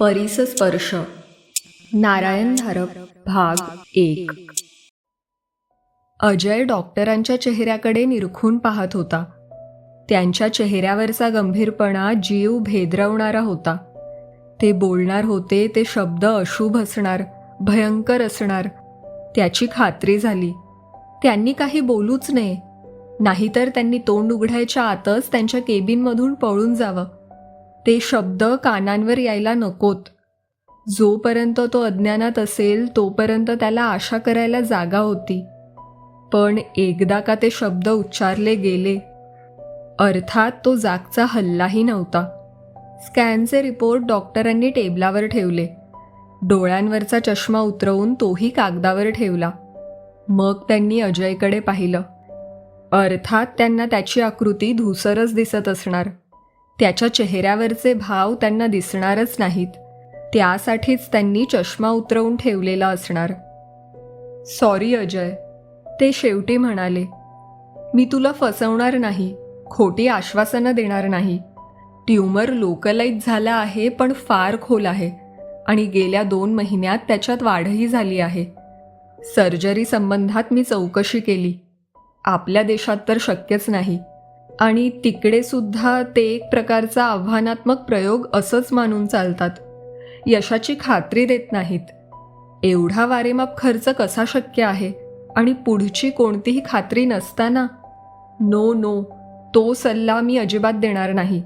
परिसस्पर्श नारायण धारप भाग 1. अजय डॉक्टरांच्या चेहऱ्याकडे निरखून पाहत होता. त्यांच्या चेहऱ्यावरचा गंभीरपणा जीव भेदरवणारा होता. ते बोलणार होते ते शब्द अशुभ असणार, भयंकर असणार, त्याची खात्री झाली. त्यांनी काही बोलूच नये, नाहीतर त्यांनी तोंड उघडायच्या आतच त्यांच्या केबिनमधून पळून जावं. ते शब्द कानांवर यायला नकोत. जोपर्यंत तो अज्ञानात असेल तोपर्यंत त्याला आशा करायला जागा होती. पण एकदा का ते शब्द उच्चारले गेले, अर्थात तो जागचा हल्लाही नव्हता. स्कॅनचे रिपोर्ट डॉक्टरांनी टेबलावर ठेवले. डोळ्यांवरचा चष्मा उतरवून तोही कागदावर ठेवला. मग त्यांनी अजयकडे पाहिलं. अर्थात त्यांना त्याची आकृती धूसरच दिसत असणार. त्याच्या चेहऱ्यावरचे भाव त्यांना दिसणारच नाहीत. त्यासाठीच त्यांनी चष्मा उतरवून ठेवलेला असणार. सॉरी अजय, ते शेवटी म्हणाले. मी तुला फसवणार नाही, खोटी आश्वासनं देणार नाही. ट्यूमर लोकलाइज झाला आहे, पण फार खोल आहे आणि गेल्या 2 महिन्यात त्याच्यात वाढही झाली आहे. सर्जरी संबंधात मी चौकशी केली. आपल्या देशात तर शक्यच नाही आणि तिकडे सुद्धा ते एक प्रकारचा आव्हानात्मक प्रयोग असंच मानून चालतात. यशाची खात्री देत नाहीत. एवढा वारेमाप खर्च कसा शक्य आहे आणि पुढची कोणतीही खात्री नसताना? नो, तो सल्ला मी अजिबात देणार नाही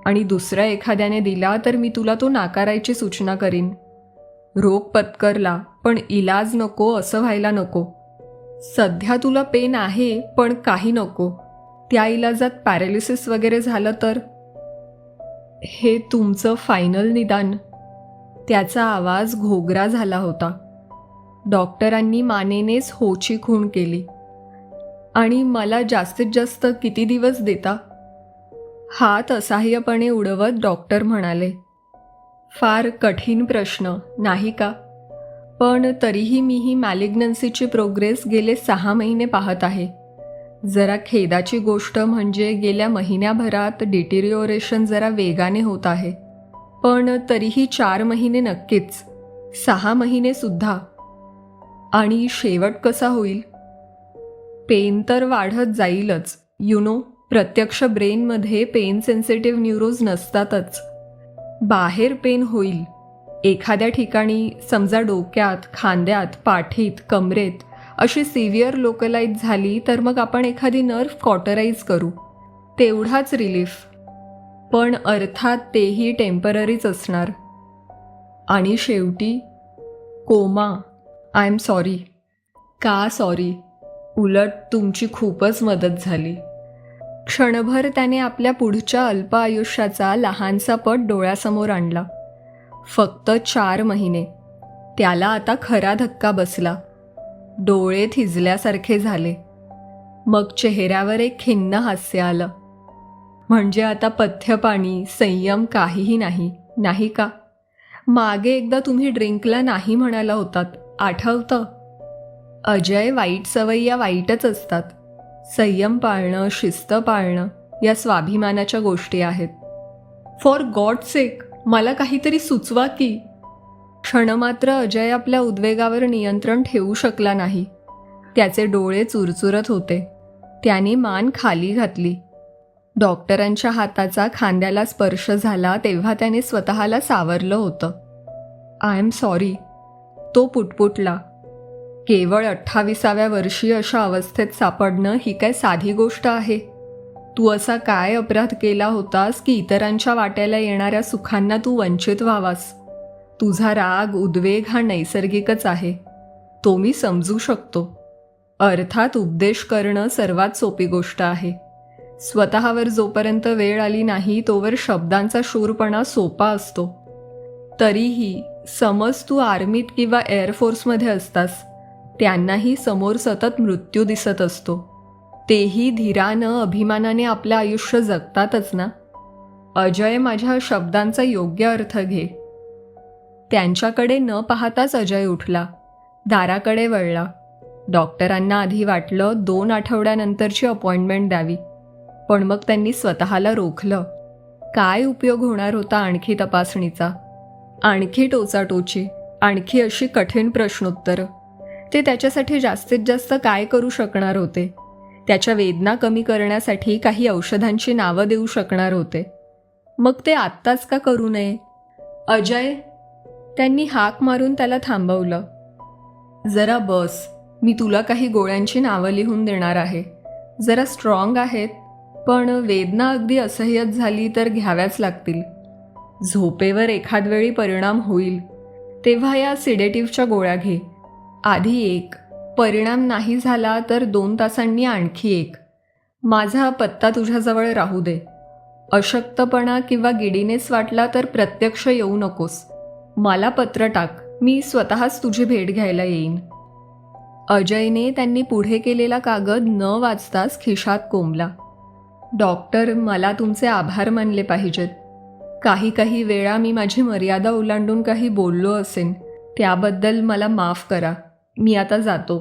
आणि दुसऱ्या एखाद्याने दिला तर मी तुला तो नाकारायची सूचना करीन. रोग पत्करला पण इलाज नको असं व्हायला नको. सध्या तुला पेन आहे पण काही नको. त्या इलाजात पॅरालिसिस वगैरे झालं तर? हे तुमचं फायनल निदान. त्याचा आवाज घोगरा झाला होता. डॉक्टरांनी मानेनेच होची खूण केली. आणि मला जास्तीत जास्त किती दिवस देता? हात असहाय्यपणे उडवत डॉक्टर म्हणाले. फार कठीण प्रश्न नाही का? पण तरीही मी ही मॅलिग्नन्सीची प्रोग्रेस गेले 6 महिने पाहत आहे. जरा खेदाची गोष्ट म्हणजे गेल्या महिन्याभरात डिटिरिओरेशन जरा वेगाने होत आहे. पण तरीही 4 महिने नक्कीच, 6 महिने सुद्धा. आणि शेवट कसा होईल? पेन तर वाढत जाईलच. प्रत्यक्ष ब्रेनमध्ये पेन सेन्सिटिव्ह न्यूरोज नसतातच. बाहेर पेन होईल. एखाद्या ठिकाणी, समजा डोक्यात, खांद्यात, पाठीत, कमरेत अशी सिव्हिअर लोकलाइज झाली तर मग आपण एखादी नर्व कॉटराईज करू. तेवढाच रिलीफ. पण अर्थात तेही टेम्पररीच असणार. आणि शेवटी कोमा. I am sorry. का सॉरी? उलट तुमची खूपच मदत झाली. क्षणभर त्याने आपल्या पुढच्या अल्प आयुष्याचा लहानसा पट डोळ्यासमोर आणला. फक्त 4 महिने. त्याला आता खरा धक्का बसला. डोळे थिजल्यासारखे झाले. मग चेहऱ्यावर एक खिन्न हास्य आलं. म्हणजे आता पथ्यपाणी, संयम काहीही नाही, नाही का? मागे एकदा तुम्ही ड्रिंकला नाही म्हणाला होतात, आठवतं? अजय, वाईट सवयी या वाईटच असतात. संयम पाळणं, शिस्त पाळणं या स्वाभिमानाच्या गोष्टी आहेत. फॉर गॉड सेक, मला काहीतरी सुचवा की. क्षणमात्र अजय आपल्या उद्वेगावर नियंत्रण ठेवू शकला नाही. त्याचे डोळे चुरचुरत होते. त्याने मान खाली घातली. डॉक्टरांच्या हाताचा खांद्याला स्पर्श झाला तेव्हा त्याने स्वतःला सावरलं होतं. आय एम सॉरी, तो पुटपुटला. केवळ 28व्या वर्षी अशा अवस्थेत सापडणं ही काय साधी गोष्ट आहे? तू असा काय अपराध केला होतास की इतरांच्या वाट्याला येणाऱ्या सुखांना तू वंचित व्हावास? तुझा राग, उद्वेग हा नैसर्गिकच आहे. तो मी समजू शकतो. अर्थात उपदेश करणं सर्वात सोपी गोष्ट आहे. स्वतःवर जोपर्यंत वेळ आली नाही तोवर शब्दांचा शूरपणा सोपा असतो. तरीही समज तू आर्मीत किंवा एअरफोर्समध्ये असतास, त्यांनाही समोर सतत मृत्यू दिसत असतो. तेही धीरानं, अभिमानाने आपलं आयुष्य जगतातच ना? अजय, माझ्या शब्दांचा योग्य अर्थ घे. त्यांच्याकडे न पाहताच अजय उठला. दाराकडे वळला. डॉक्टरांना आधी वाटलं 2 आठवड्यानंतरची अपॉइंटमेंट द्यावी, पण मग त्यांनी स्वतःला रोखलं. काय उपयोग होणार होता आणखी तपासणीचा? आणखी टोचाटोची, आणखी अशी कठीण प्रश्नोत्तरं. ते त्याच्यासाठी जास्तीत जास्त काय करू शकणार होते? त्याच्या वेदना कमी करण्यासाठी काही औषधांची नावं देऊ शकणार होते. मग ते आत्ताच का करू नये? अजय, त्यांनी हाक मारून त्याला थांबवलं. जरा बस, मी तुला काही गोळ्यांची नावं लिहून देणार आहे. जरा स्ट्रॉंग आहेत, पण वेदना अगदी असह्यच झाली तर घ्याव्याच लागतील. झोपेवर एखाद वेळी परिणाम होईल, तेव्हा या सिडेटिव्हच्या गोळ्या घे. आधी एक, परिणाम नाही झाला तर 2 तासांनी आणखी एक. माझा पत्ता तुझ्याजवळ राहू दे. अशक्तपणा किंवा गिडीनेस वाटला तर प्रत्यक्ष येऊ नकोस. मला पत्र टाक, मी स्वतःच तुझी भेट घ्यायला येईन. अजयने त्यांनी पुढे केलेला कागद न वाचताच खिशात कोंबला. डॉक्टर, मला तुमचे आभार मानले पाहिजेत. काही वेळा मी माझी मर्यादा ओलांडून काही बोललो असेन, त्याबद्दल मला माफ करा. मी आता जातो.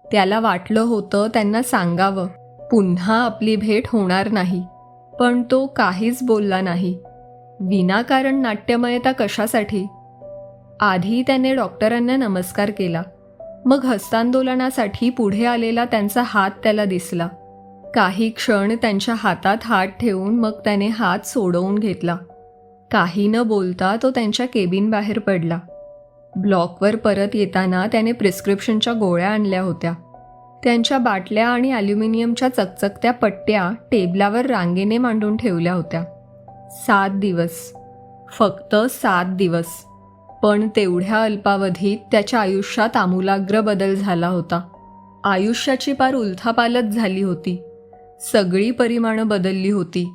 त्याला वाटलं होतं त्यांना सांगावं, पुन्हा आपली भेट होणार नाही, पण तो काहीच बोलला नाही. विनाकारण नाट्यमयता कशासाठी? आधी त्याने डॉक्टरांना नमस्कार केला. मग हस्तांदोलनासाठी पुढे आलेला त्यांचा हात त्याला दिसला. काही क्षण त्यांच्या हातात हात ठेवून मग त्याने हात सोडवून घेतला. काही न बोलता तो त्यांच्या केबिन बाहेर पडला. ब्लॉकवर परत येताना त्याने प्रिस्क्रिप्शनच्या गोळ्या आणल्या होत्या. त्यांच्या बाटल्या आणि ॲल्युमिनियमच्या चकचकत्या पट्ट्या टेबलावर रांगेने मांडून ठेवल्या होत्या. 7 दिवस, फक्त 7 दिवस. पण तेवढ्या अल्पावधीत त्याच्या आयुष्यात आमूलाग्र बदल झाला होता. आयुष्याची पार उलथापालथ झाली होती. सगळी परिमाणं बदलली होती.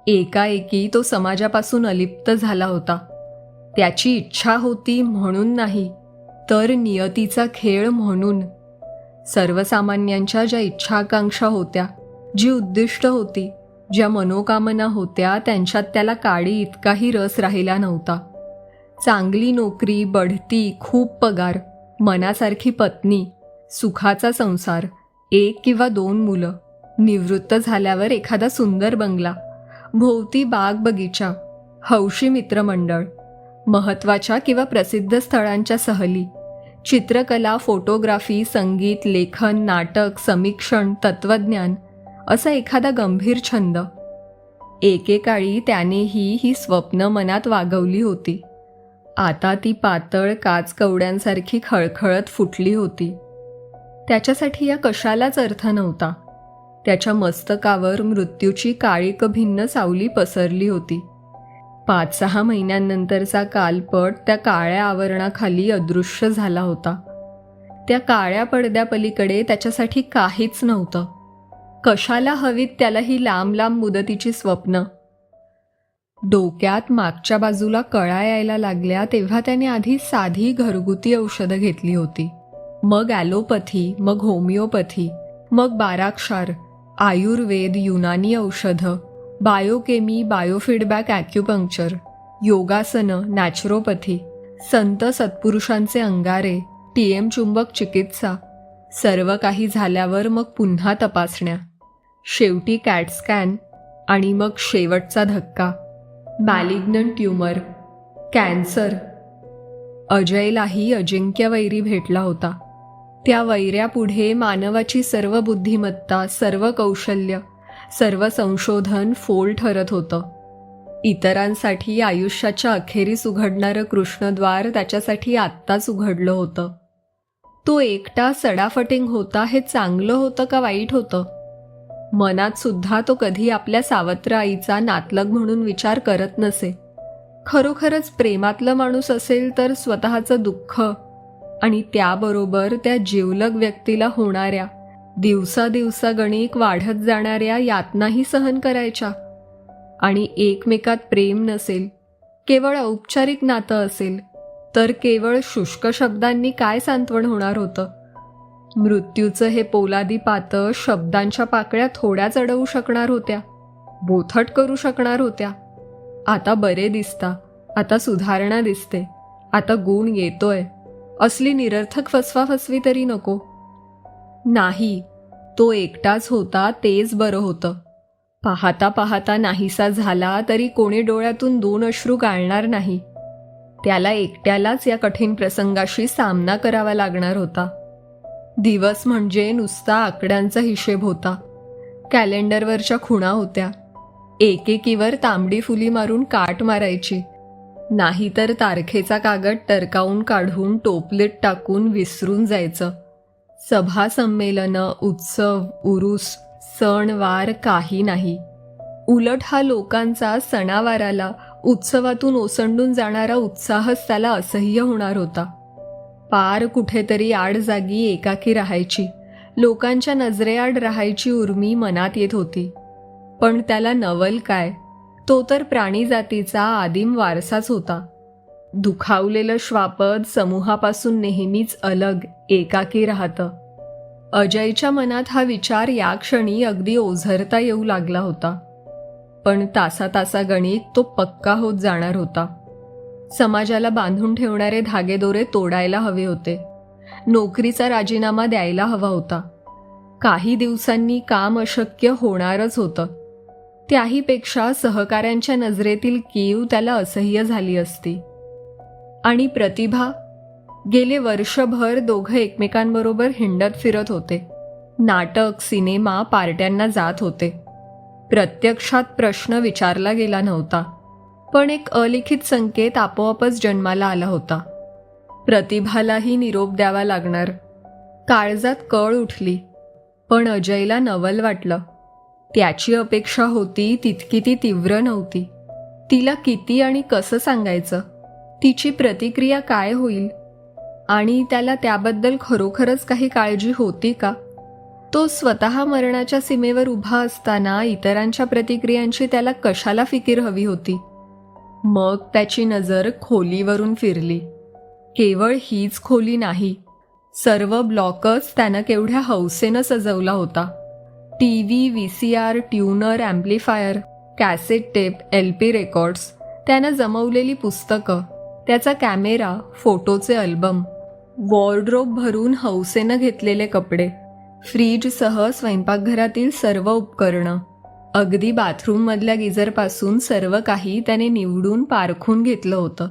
एकाएकी तो समाजापासून अलिप्त झाला होता. त्याची इच्छा होती म्हणून नाही, तर नियतीचा खेळ म्हणून. सर्वसामान्यांच्या ज्या इच्छाकांक्षा होत्या, जी उद्दिष्ट होती, ज्या मनोकामना होत्या, त्यांच्यात त्याला काडी इतकाही रस राहिला नव्हता. चांगली नोकरी, बढती, खूप पगार, मनासारखी पत्नी, सुखाचा संसार, 1 किंवा 2 मुलं, निवृत्त झाल्यावर एखादा सुंदर बंगला, भोवती बाग बगीचा, हौशी मित्रमंडळ, महत्त्वाच्या किंवा प्रसिद्ध स्थळांच्या सहली, चित्रकला, फोटोग्राफी, संगीत, लेखन, नाटक, समीक्षण, तत्त्वज्ञान, असा एखादा गंभीर छंद. एकेकाळी त्यानेही ही स्वप्न मनात वागवली होती. आता ती पातळ काचकवड्यांसारखी खळखळत फुटली होती. त्याच्यासाठी या कशालाच अर्थ नव्हता. त्याच्या मस्तकावर मृत्यूची काळीक भिन्न सावली पसरली होती. 5-6 महिन्यांनंतरचा कालपट त्या काळ्या आवरणाखाली अदृश्य झाला होता. त्या काळ्या पडद्यापलीकडे त्याच्यासाठी काहीच नव्हतं. कशाला हवीत त्याला ही लांब लांब मुदतीची स्वप्न? डोक्यात मागच्या बाजूला कळा यायला लागल्या तेव्हा त्याने आधी साधी घरगुती औषधं घेतली होती. मग ॲलोपॅथी, मग होमिओपॅथी, मग बाराक्षार, आयुर्वेद, युनानी औषधं, बायोकेमी, बायोफीडबॅक, ॲक्युपंक्चर, योगासनं, नॅचरोपॅथी, संत सत्पुरुषांचे अंगारे, TM चुंबक चिकित्सा. सर्व काही झाल्यावर मग पुन्हा तपासण्या. शेवटी कॅट स्कॅन आणि मग शेवटचा धक्का, मॅलिग्नंट ट्यूमर, कॅन्सर. अजयलाही अजिंक्य वैरी भेटला होता. त्या वैऱ्यापुढे मानवाची सर्व बुद्धिमत्ता, सर्व कौशल्य, सर्व संशोधन फोल ठरत होतं. इतरांसाठी आयुष्याच्या अखेरीस उघडणारं कृष्णद्वार त्याच्यासाठी आत्ताच उघडलं होतं. तो एकटा सडाफटिंग होता हे चांगलं होतं का वाईट होतं? मनात सुद्धा तो कधी आपल्या सावत्र आईचा नातलग म्हणून विचार करत नसे. खरोखरच प्रेमातलं माणूस असेल तर स्वतःचं दुःख आणि त्याबरोबर त्या जिवलग व्यक्तीला होणाऱ्या दिवसागणिक वाढत जाणाऱ्या यातनाही सहन करायच्या. आणि एकमेकात प्रेम नसेल, केवळ औपचारिक नातं असेल, तर केवळ शुष्क शब्दांनी काय सांत्वन होणार होतं? मृत्यूचं हे पोलादी पातं शब्दांच्या पाकळ्या थोड्याच अडवू शकणार होत्या, बोथट करू शकणार होत्या. आता बरे दिसता, आता सुधारणा दिसते, आता गुण येतोय, असली निरर्थक फसवाफसवी तरी नको. नाही, तो एकटाच होता तेच बरं होतं. पाहता पाहता नाहीसा झाला तरी कोणी डोळ्यातून 2 अश्रू गाळणार नाही. त्याला एकट्यालाच या कठीण प्रसंगाशी सामना करावा लागणार होता. दिवस म्हणजे नुसता आकड्यांचा हिशेब होता. कॅलेंडरवरच्या खुणा होत्या. एकेकीवर तांबडी फुली मारून काट मारायची, नाहीतर तारखेचा कागद टरकावून काढून टोपलीत टाकून विसरून जायचं. सभा संमेलनं, उत्सव, उरूस, सण वार काही नाही. उलट हा लोकांचा सणावाराला, उत्सवातून ओसंडून जाणारा उत्साहच त्याला असह्य होणार होता. पार कुठेतरी आड जागी एकाकी राहायची, लोकांच्या नजरेआड राहायची उर्मी मनात येत होती. पण त्याला नवल काय, तो तर प्राणीजातीचा आदिम वारसाच होता. दुखावलेलं श्वापद समूहापासून नेहमीच अलग, एकाकी राहतं. अजयच्या मनात हा विचार या क्षणी अगदी ओझरता येऊ लागला होता. पण तासा गणित तो पक्का होत जाणार होता. समाजाला बांधून ठेवणारे धागेदोरे तोडायला हवे होते. नोकरीचा राजीनामा द्यायला हवा होता. काही दिवसांनी काम अशक्य होणारच होतं. त्याहीपेक्षा सहकाऱ्यांच्या नजरेतील कीव त्याला असह्य झाली असती. आणि प्रतिभा, गेले वर्षभर दोघं एकमेकांबरोबर हिंडत फिरत होते. नाटक, सिनेमा, पार्ट्यांना जात होते. प्रत्यक्षात प्रश्न विचारला गेला नव्हता, पण एक अलिखित संकेत आपोआपच जन्माला आला होता. प्रतिभालाही निरोप द्यावा लागणार. काळजात कळ उठली. पण अजयला नवल वाटलं. त्याची अपेक्षा होती तितकी ती तीव्र नव्हती. तिला किती आणि कसं सांगायचं, तिची प्रतिक्रिया काय होईल, आणि त्याला त्याबद्दल खरोखरच काही काळजी होती का? तो स्वतः मरणाच्या सीमेवर उभा असताना इतरांच्या प्रतिक्रियांची त्याला कशाला फिकीर हवी होती? मग त्याची नजर खोलीवरून फिरली. केवळ हीच खोली नाही, सर्व ब्लॉकच त्यानं केवढ्या हौसेनं सजवला होता. TV, VCR, tuner, amplifier, cassette tape, LP records, त्यानं जमवलेली पुस्तकं, त्याचा कॅमेरा, फोटोचे अल्बम, वॉर्डरोब भरून हौसेनं घेतलेले कपडे, फ्रीजसह स्वयंपाकघरातील सर्व उपकरणं, अगदी बाथरूममधल्या गिझरपासून सर्व काही त्याने निवडून पारखून घेतलं होतं.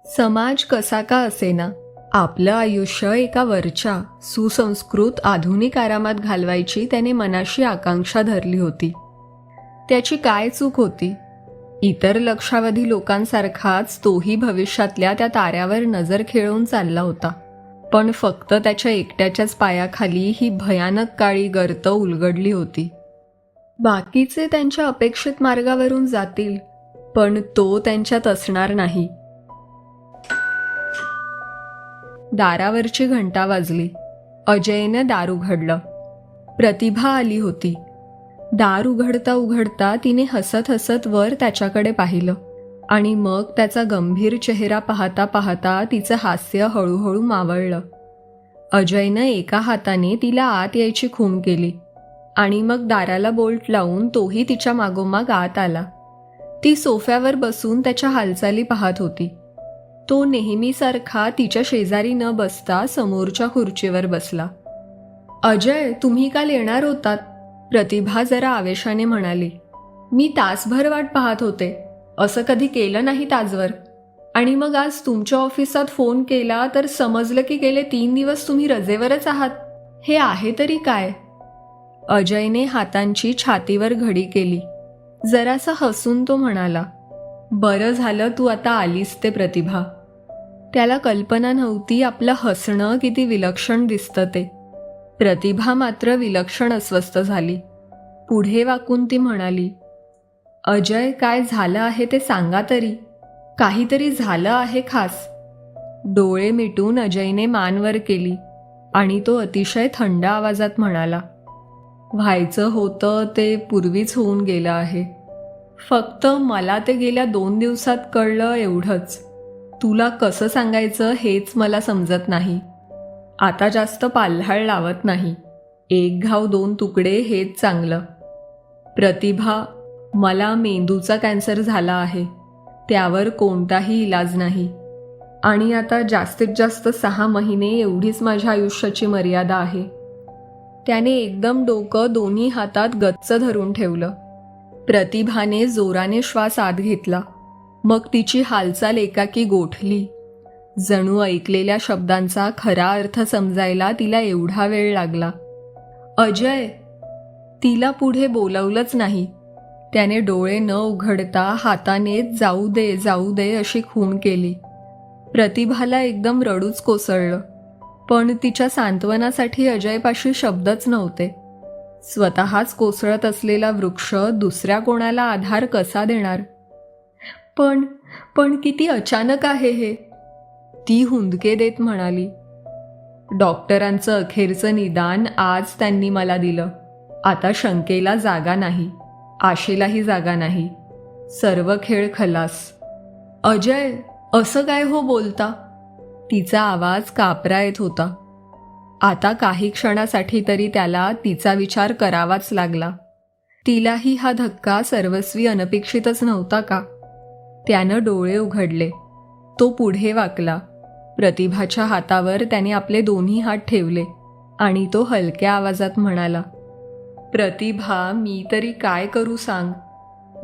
समाज कसा का असेना, आपलं आयुष्य एका वरच्या, सुसंस्कृत, आधुनिक आरामात घालवायची त्याने मनाशी आकांक्षा धरली होती. त्याची काय चूक होती? इतर लक्षावधी लोकांसारखाच तोही भविष्यातल्या त्या ताऱ्यावर नजर खेळून चालला होता. पण फक्त त्याच्या एकट्याच्याच पायाखाली ही भयानक काळी गर्त उलगडली होती. बाकीचे त्यांच्या अपेक्षित मार्गावरून जातील, पण तो त्यांच्यात असणार नाही. दारावरची घंटा वाजली. अजयने दार उघडलं. प्रतिभा आली होती. दार उघडता उघडता तिने हसत हसत वर त्याच्याकडे पाहिलं, आणि मग त्याचा गंभीर चेहरा पाहता पाहता तिचं हास्य हळूहळू मावळलं. अजयनं एका हाताने तिला आत यायची खूण केली, आणि मग दाराला बोल्ट लावून तोही तिच्या मागोमाग आत आला. ती सोफ्यावर बसून त्याच्या हालचाली पाहत होती. तो नेहमीसारखा तिच्या शेजारी न बसता समोरच्या खुर्चीवर बसला. अजय, तुम्ही काल येणार होतात? प्रतिभा जरा आवेशाने म्हणाली. मी तासभर वाट पाहत होते. असं कधी केलं नाही आजवर. आणि मग आज तुमच्या ऑफिसात फोन केला तर समजलं की गेले 3 दिवस तुम्ही रजेवरच आहात. हे आहे तरी काय? अजयने हातांची छातीवर घडी केली. जरासा हसून तो म्हणाला, बरं झालं तू आता आलीस ते प्रतिभा. त्याला कल्पना नव्हती आपलं हसणं किती विलक्षण दिसतं ते. प्रतिभा मात्र विलक्षण अस्वस्थ झाली. पुढे वाकून ती म्हणाली, अजय, काय झालं आहे ते सांगा तरी. काहीतरी झालं आहे खास. डोळे मिटून अजयने मान वर केली, आणि तो अतिशय थंड आवाजात म्हणाला, व्हायचं होतं ते पूर्वीच होऊन गेलं आहे. फक्त मला ते गेल्या 2 दिवसात कळलं, एवढंच. तुला कसं सांगायचं हेच मला समजत नाही. आता जास्त पाल्हाळ लावत नाही. 1 घाव 2 तुकडे हेच चांगलं. प्रतिभा, मला मेंदूचा कॅन्सर झाला आहे. त्यावर कोणताही इलाज नाही, आणि आता जास्तीत जास्त 6 महिने एवढीच माझ्या आयुष्याची मर्यादा आहे. त्याने एकदम डोकं दोन्ही हातात गच्च धरून ठेवलं. प्रतिभाने जोराने श्वास आत घेतला. मग तिची हालचाल एकाकी गोठली. जणू ऐकलेल्या शब्दांचा खरा अर्थ समजायला तिला एवढा वेळ लागला. अजय. तिला पुढे बोलवलंच नाही. त्याने डोळे न उघडता हातानेच जाऊ दे जाऊ दे अशी खूण केली. प्रतिभाला एकदम रडूच कोसळलं. पण तिच्या सांत्वनासाठी अजयपाशी शब्दच नव्हते. स्वतःच कोसळत असलेला वृक्ष दुसऱ्या कोणाला आधार कसा देणार? पण पण किती अचानक आहे हे, ती हुंदके देत म्हणाली. डॉक्टरांचं अखेरचं निदान आज त्यांनी मला दिलं. आता शंकेला जागा नाही, आशेलाही जागा नाही. सर्व खेळ खलास. अजय, असं काय हो बोलता? तिचा आवाज कापरा येत होता. आता काही क्षणासाठी तरी त्याला तिचा विचार करावाच लागला. तिलाही हा धक्का सर्वस्वी अनपेक्षितच नव्हता का? त्यानं डोळे उघडले. तो पुढे वाकला. प्रतिभाच्या हातावर त्याने आपले दोन्ही हात ठेवले आणि तो हलक्या आवाजात म्हणाला, प्रतिभा, मी तरी काय करू सांग?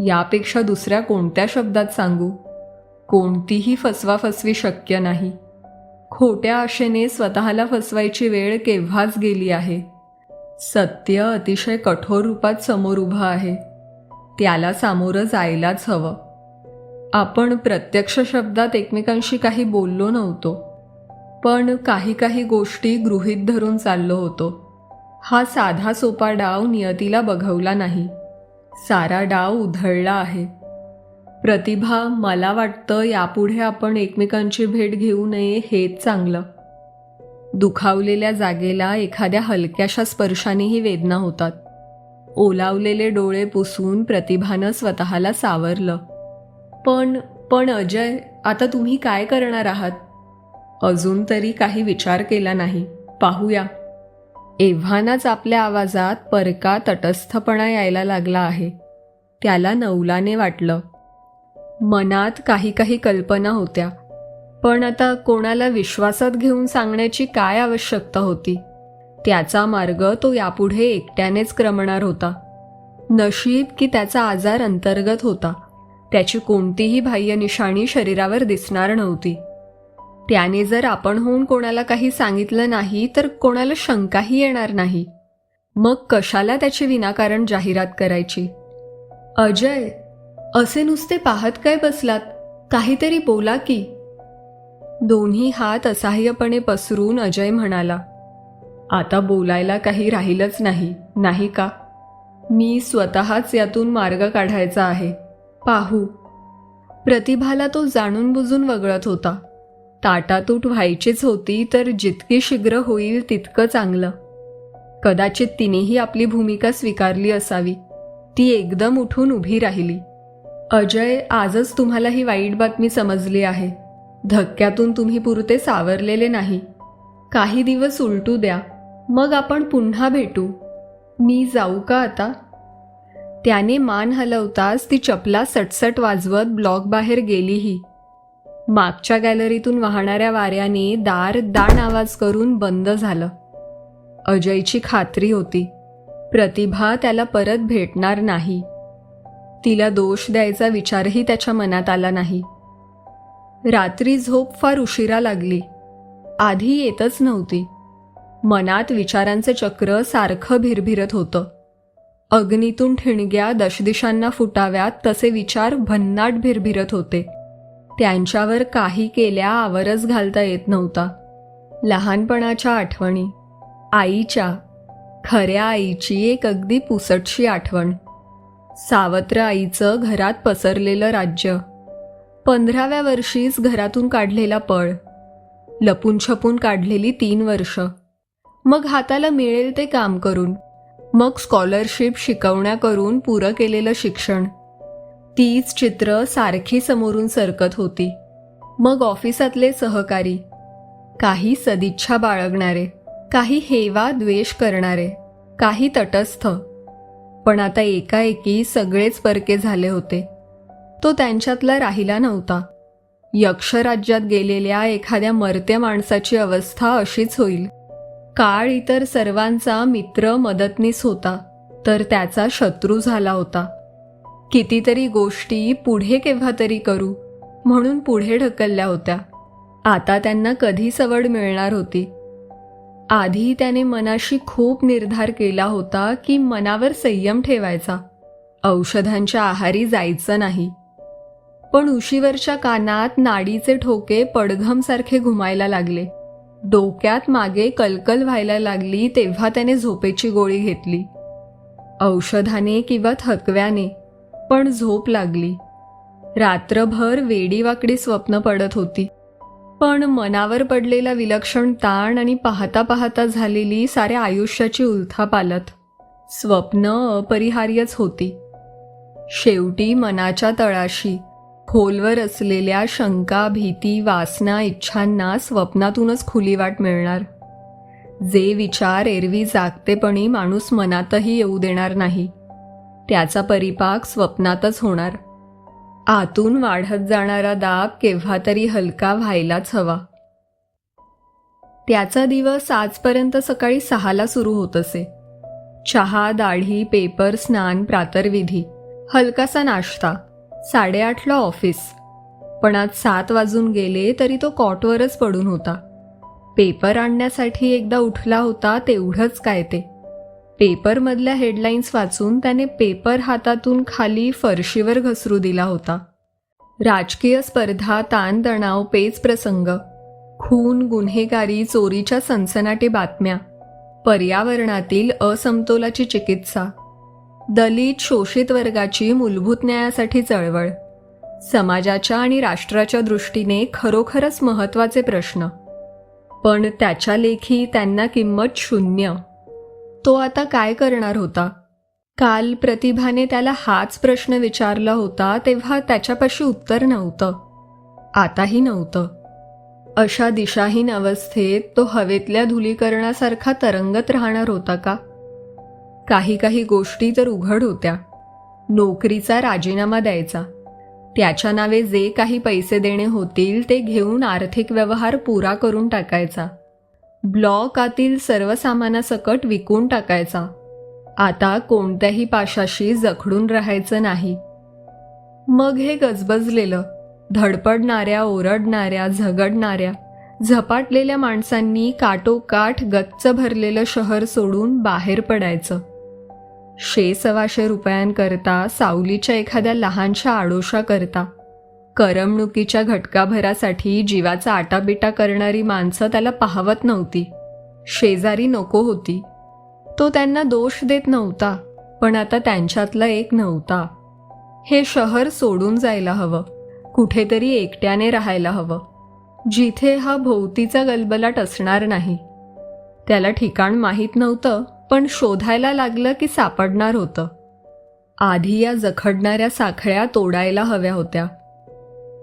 यापेक्षा दुसऱ्या कोणत्या शब्दात सांगू? कोणतीही फसवाफसवी शक्य नाही. खोट्या आशेने स्वतःला फसवायची वेळ केव्हाच गेली आहे. सत्य अतिशय कठोर रूपात समोर उभं आहे. त्याला सामोरं जायलाच हवं. आपण प्रत्यक्ष शब्दात एकमेकांशी काही बोललो नव्हतो, पण काही गोष्टी गृहीत धरून चाललो होतो. हा साधा सोपा डाव नियतीला बघवला नाही. सारा डाव उधळला आहे. प्रतिभा, मला वाटतं यापुढे आपण एकमेकांची भेट घेऊ नये हेच चांगलं. दुखावलेल्या जागेला एखाद्या हलक्याशा स्पर्शानेही वेदना होतात. ओलावलेले डोळे पुसून प्रतिभानं स्वतःला सावरलं. पण अजय, आता तुम्ही काय करणार आहात? अजून तरी काही विचार केला नाही. पाहूया. एव्हानाच आपल्या आवाजात परका तटस्थपणा यायला लागला आहे. त्याला नवलाने वाटलं. मनात काही कल्पना होत्या, पण आता कोणाला विश्वासात घेऊन सांगण्याची काय आवश्यकता होती? त्याचा मार्ग तो यापुढे एकट्यानेच क्रमणार होता. नशीब की त्याचा आजार अंतर्गत होता. त्याची कोणतीही बाह्य निशाणी शरीरावर दिसणार नव्हती. त्याने जर आपण होऊन कोणाला काही सांगितलं नाही तर कोणाला शंकाही येणार नाही. मग कशाला त्याची विनाकारण जाहिरात करायची? अजय, असे नुसते पाहत काय बसलात? काहीतरी बोला की. दोन्ही हात असहाय्यपणे पसरून अजय म्हणाला, आता बोलायला काही राहिलंच नाही, नाही का? मी स्वतःच यातून मार्ग काढायचा आहे. पाहू. प्रतिभाला तो जाणून बुजून वगळत होता. ताटातूट व्हायचीच होती तर जितकी शीघ्र होईल तितकं चांगलं. कदाचित तिनेही आपली भूमिका स्वीकारली असावी. ती एकदम उठून उभी राहिली. अजय, आजच तुम्हाला ही वाईट बातमी समजली आहे. धक्क्यातून तुम्ही पुरते सावरलेले नाही. काही दिवस उलटू द्या, मग आपण पुन्हा भेटू. मी जाऊ का आता? त्याने मान हलवताच ती चपला सटसट वाजवत ब्लॉक बाहेर गेलीही. मागच्या गॅलरीतून वाहणाऱ्या वाऱ्याने दार दाण आवाज करून बंद झालं. अजयची खात्री होती, प्रतिभा त्याला परत भेटणार नाही. तिला दोष द्यायचा विचारही त्याच्या मनात आला नाही. रात्री झोप फार उशिरा लागली. आधी येतच नव्हती. मनात विचारांचे चक्र सारखं भिरभिरत होतं. अग्नीतून ठिणग्या दशदिशांना फुटाव्यात तसे विचार भन्नाट भिरभिरत होते. त्यांच्यावर काही केल्या आवरच घालता येत नव्हता. लहानपणाच्या आठवणी, आईच्या, खऱ्या आईची एक अगदी पुसटशी आठवण. सावत्र आईचं घरात पसरलेलं राज्य. 15व्या वर्षीच घरातून काढलेला पळ. लपून छपून काढलेली 3 वर्ष. मग हाताला मिळेल ते काम करून. मग स्कॉलरशिप, शिकवण्या करून पुरं केलेलं शिक्षण. तीच चित्र सारखी समोरून सरकत होती. मग ऑफिसातले सहकारी, काही सदिच्छा बाळगणारे, काही हेवा द्वेष करणारे, काही तटस्थ. पण आता एकाएकी सगळेच परके झाले होते. तो त्यांच्यातला राहिला नव्हता. यक्षराज्यात गेलेल्या एखाद्या मर्त्या माणसाची अवस्था अशीच होईल. काळ इतर सर्वांचा मित्र मदतनीस होता, तर त्याचा शत्रू झाला होता. कितीतरी गोष्टी पुढे केव्हा तरी करू म्हणून पुढे ढकलल्या होत्या. आता त्यांना कधी सवड मिळणार होती. आधी त्याने मनाशी खूप निर्धार केला होता की मनावर संयम ठेवायचा, औषधांच्या आहारी जायचं नाही. पण उशीवरच्या कानात नाडीचे ठोके पडघमसारखे घुमायला लागले. डोक्यात मागे कलकल व्हायला लागली तेव्हा त्याने झोपेची गोळी घेतली. औषधाने किंवा थकव्याने, पण झोप लागली. रात्रभर वेडीवाकडी स्वप्न पडत होती. पण मनावर पडलेला विलक्षण ताण आणि पाहता पाहता झालेली साऱ्या आयुष्याची उलथापालथ, स्वप्न अपरिहार्यच होती. शेवटी मनाच्या तळाशी खोलवर असलेल्या शंका, भीती, वासना, इच्छांना स्वप्नातूनच खुली वाट मिळणार. जे विचार एरवी जागतेपणी माणूस मनातही येऊ देणार नाही, त्याचा परिपाक स्वप्नातच होणार. आतून वाढत जाणारा दाब केव्हा तरी हलका व्हायलाच हवा. त्याचा दिवस आजपर्यंत सकाळी 6ला सुरू होत असे. चहा, दाढी, पेपर, स्नान, प्रातर्विधी, हलकासा नाश्ता, 8:30ला ऑफिस. पण आज 7 वाजून गेले तरी तो कॉटवरच पडून होता. पेपर आणण्यासाठी एकदा उठला होता तेवढंच काय ते. पेपरमधल्या हेडलाईन्स वाचून त्याने पेपर हातातून खाली फरशीवर घसरू दिला होता. राजकीय स्पर्धा, ताणतणाव, पेच प्रसंग, खून, गुन्हेगारी, चोरीच्या सनसनाटी बातम्या, पर्यावरणातील असमतोलाची चिकित्सा, दलित शोषित वर्गाची मूलभूत न्यायासाठी चळवळ, समाजाच्या आणि राष्ट्राच्या दृष्टीने खरोखरच महत्त्वाचे प्रश्न. पण त्याच्या लेखी त्यांना किंमत 0. तो आता काय करणार होता? काल प्रतिभाने त्याला हाच प्रश्न विचारला होता तेव्हा त्याच्यापाशी उत्तर नव्हतं. आताही नव्हतं. अशा दिशाहीन अवस्थेत तो हवेतल्या धुलीकरणासारखा तरंगत राहणार होता का? काही गोष्टी तर उघड होत्या. नोकरीचा राजीनामा द्यायचा, त्याच्या नावे जे काही पैसे देणे होतील ते घेऊन आर्थिक व्यवहार पुरा करून टाकायचा, ब्लॉक आतील सर्व सामानासकट विकून टाकायचा. आता कोणत्याही पाशाशी जखडून राहायचं नाही. मग हे गजबजलेलं, धडपडणाऱ्या, ओरडणाऱ्या, झगडणाऱ्या, झपाटलेल्या माणसांनी काठोकाठ गच्च भरलेलं शहर सोडून बाहेर पडायचं. 100-125 रुपयांकरता, सावलीच्या एखाद्या लहानशा आडोशाकरता, करमणुकीच्या घटकाभरासाठी जीवाचा आटाबिटा करणारी माणसं त्याला पाहवत नव्हती. शेजारी नको होती. तो त्यांना दोष देत नव्हता, पण आता त्यांच्यातला एक नव्हता. हे शहर सोडून जायला हवं, कुठेतरी एकट्याने राहायला हवं, जिथे हा भोवतीचा गलबलाट असणार नाही. त्याला ठिकाण माहीत नव्हतं, पण शोधायला लागलं की सापडणार होतं. आधी या जखडणाऱ्या साखळ्या तोडायला हव्या होत्या.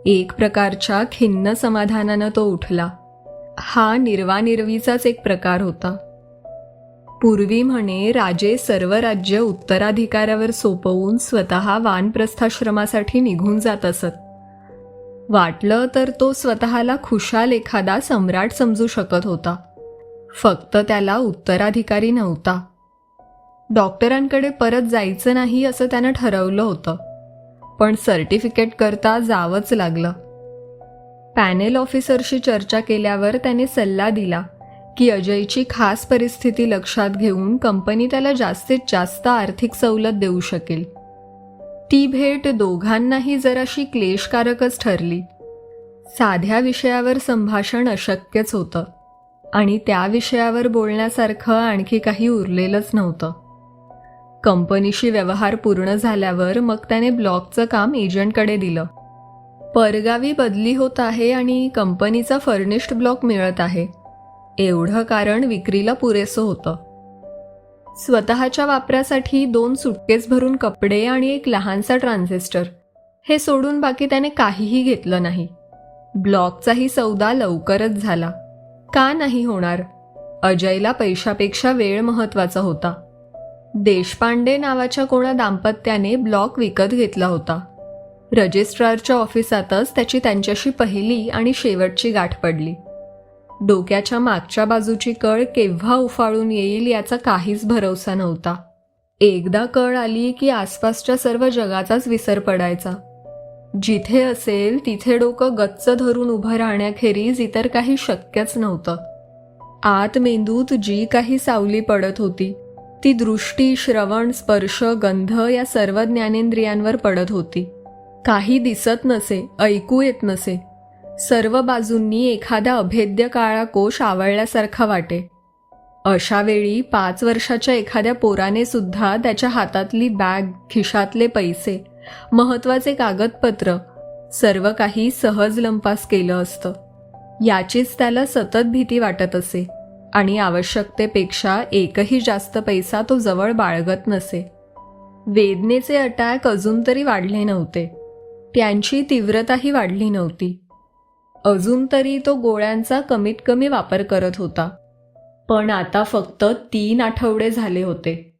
एक प्रकारच्या खिन्न समाधानानं तो उठला. हा निर्वानिर्वीचाच एक प्रकार होता. पूर्वी म्हणे राजे सर्व राज्य उत्तराधिकाऱ्यावर सोपवून स्वतः वानप्रस्थाश्रमासाठी निघून जात असत. वाटलं तर तो स्वतःला खुशाल एखादा सम्राट समजू शकत होता. फक्त त्याला उत्तराधिकारी नव्हता. डॉक्टरांकडे परत जायचं नाही असं त्यानं ठरवलं होतं, पण सर्टिफिकेट करता जावंच लागलं. पॅनेल ऑफिसरशी चर्चा केल्यावर त्याने सल्ला दिला की अजयची खास परिस्थिती लक्षात घेऊन कंपनी त्याला जास्तीत जास्त आर्थिक सवलत देऊ शकेल. ती भेट दोघांनाही जराशी क्लेशकारकच ठरली. साध्या विषयावर संभाषण अशक्यच होतं आणि त्या विषयावर बोलण्यासारखं आणखी काही उरलेलंच नव्हतं. कंपनीशी व्यवहार पूर्ण झाल्यावर मग त्याने ब्लॉकचं काम एजंटकडे दिलं. परगावी बदली होत आहे आणि कंपनीचा फर्निश्ड ब्लॉक मिळत आहे, एवढं कारण विक्रीला पुरेसं होतं. स्वतःच्या वापरासाठी 2 सुटकेस भरून कपडे आणि एक लहानसा ट्रान्झिस्टर, हे सोडून बाकी त्याने काहीही घेतलं नाही. ब्लॉकचाही सौदा लवकरच झाला. का नाही होणार? अजयला पैशापेक्षा वेळ महत्त्वाचा होता. देशपांडे नावाच्या कोणा दाम्पत्याने ब्लॉक विकत घेतला होता. रजिस्ट्रारच्या ऑफिसातच त्याची त्यांच्याशी पहिली आणि शेवटची गाठ पडली. डोक्याच्या मागच्या बाजूची कळ केव्हा उफाळून येईल याचा काहीच भरवसा नव्हता. एकदा कळ आली की आसपासच्या सर्व जगाचाच विसर पडायचा. जिथे असेल तिथे डोकं गच्च धरून उभं राहण्याखेरीज इतर काही शक्यच नव्हतं. आत मेंदूत जी काही सावली पडत होती ती दृष्टी, श्रवण, स्पर्श, गंध या सर्व ज्ञानेंद्रियांवर पडत होती. काही दिसत नसे, ऐकू येत नसे. सर्व बाजूंनी एखादा अभेद्य काळा कोश आवळल्यासारखा वाटे. अशा वेळी 5 वर्षाच्या एखाद्या पोराने सुद्धा त्याच्या हातातली बॅग, खिशातले पैसे, महत्वाचे कागदपत्र सर्व काही सहज लंपास केलं असतं. याचीच त्याला सतत भीती वाटत असे आणि आवश्यकतेपेक्षा एकही जास्त पैसा तो जवळ बाळगत नसे. वेदनेचे अटॅक अजून तरी वाढले नव्हते. त्यांची तीव्रताही वाढली नव्हती. अजून तरी तो गोळ्यांचा कमीत कमी वापर करत होता. पण आता फक्त 3 आठवडे झाले होते